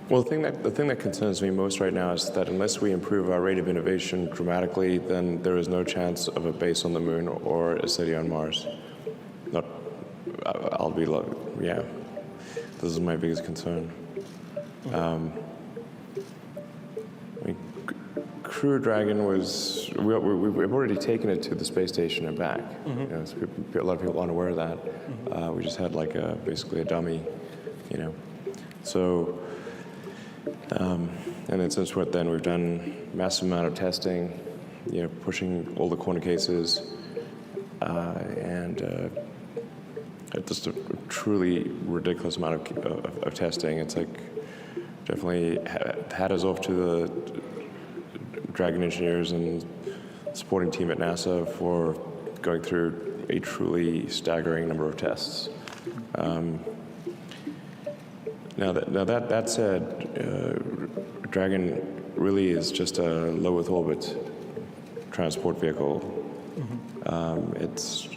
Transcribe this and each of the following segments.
Well, the thing that concerns me most right now is that unless we improve our rate of innovation dramatically, then there is no chance of a base on the moon or a city on Mars. Yeah. This is my biggest concern. Crew Dragon was, we've already taken it to the space station and back. You know, so a lot of people aren't aware of that. We just had like basically a dummy, you know. So, and then since then we've done massive amount of testing, you know, pushing all the corner cases, and just a truly ridiculous amount of testing. It's like definitely hat us off to the Dragon engineers and supporting team at NASA for going through a truly staggering number of tests. Now that said, Dragon really is just a low Earth orbit transport vehicle. It's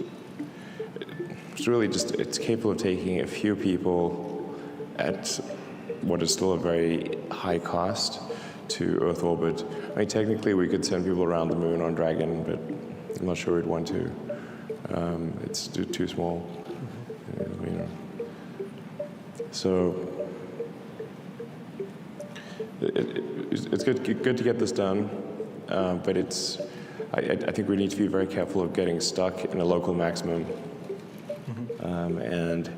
really just, it's capable of taking a few people at what is still a very high cost to Earth orbit. I mean, technically we could send people around the moon on Dragon, but I'm not sure we'd want to. It's too small. You know. So it's good to get this done, but I think we need to be very careful of getting stuck in a local maximum. And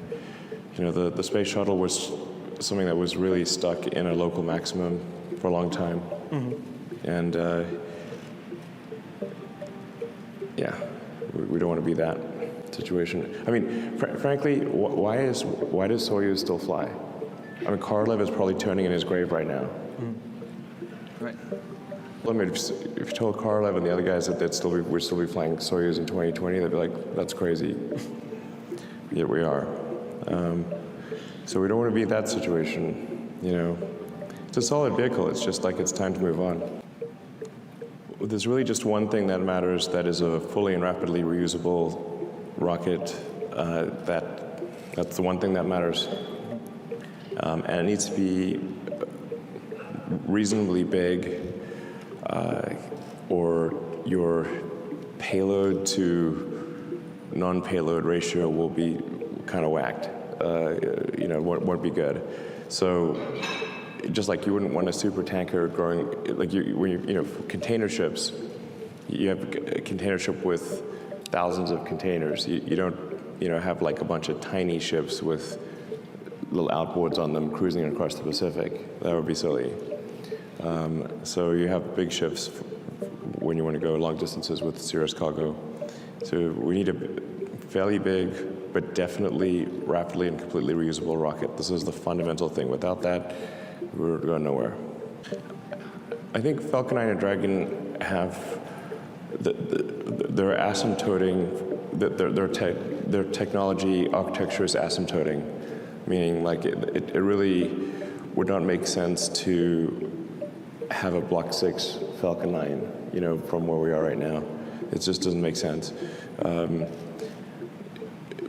you know, the space shuttle was something that was really stuck in a local maximum for a long time. And yeah, we don't want to be that situation. I mean, frankly, why does Soyuz still fly? I mean, Korolev is probably turning in his grave right now. Right. Well, I mean, if you told Korolev and the other guys that we'd still be flying Soyuz in 2020, they'd be like, that's crazy. Yet we are. So we don't want to be in that situation, you know. It's a solid vehicle, it's just like it's time to move on. There's really just one thing that matters, that is a fully and rapidly reusable rocket. That's the one thing that matters. And it needs to be reasonably big, or your payload to non-payload ratio will be kind of whacked. You know, won't be good. So, just like you wouldn't want a super tanker growing, like for container ships, you have a container ship with thousands of containers. You don't, have like a bunch of tiny ships with little outboards on them cruising across the Pacific. That would be silly. So you have big ships when you want to go long distances with serious cargo. So we need a fairly big, but definitely rapidly and completely reusable rocket. This is the fundamental thing. Without that, we're going nowhere. I think Falcon 9 and Dragon have, they're asymptoting, their technology architecture is asymptoting, meaning like it really would not make sense to have a Block 6 Falcon 9, from where we are right now. It just doesn't make sense.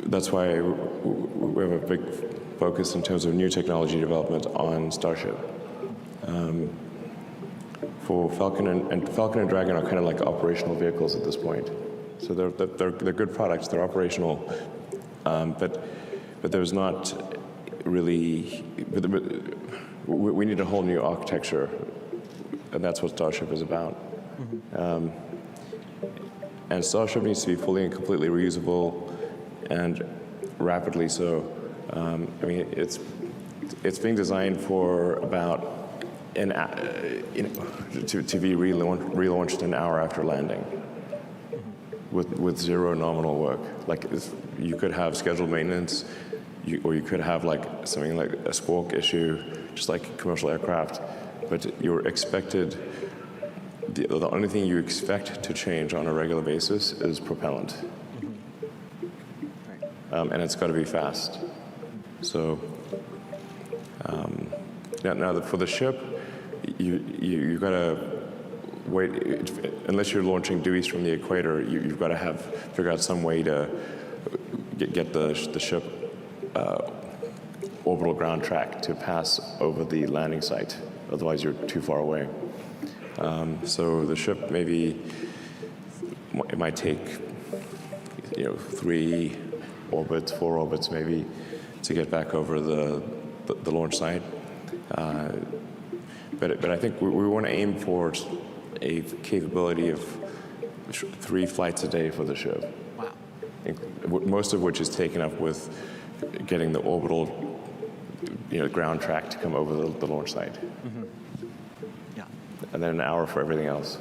That's why we have a big focus in terms of new technology development on Starship. For Falcon and Dragon are kind of like operational vehicles at this point. So they're good products. They're operational, but there's not really. We need a whole new architecture, and that's what Starship is about. And Starship needs to be fully and completely reusable, and rapidly so. I mean, it's being designed for about to be relaunched an hour after landing, with zero nominal work. Like you could have scheduled maintenance, or you could have like something like a squawk issue, just like commercial aircraft. But you're expected. The only thing you expect to change on a regular basis is propellant. And it's got to be fast. So now for the ship, you got to wait. Unless you're launching due east from the equator, you've got to figure out some way to get the ship orbital ground track to pass over the landing site. Otherwise, you're too far away. So the ship it might take 3 orbits, 4 orbits maybe to get back over the launch site. But I think we want to aim for a capability of 3 flights a day for the ship. Wow. Most of which is taken up with getting the orbital ground track to come over the launch site. Yeah. And then an hour for everything else.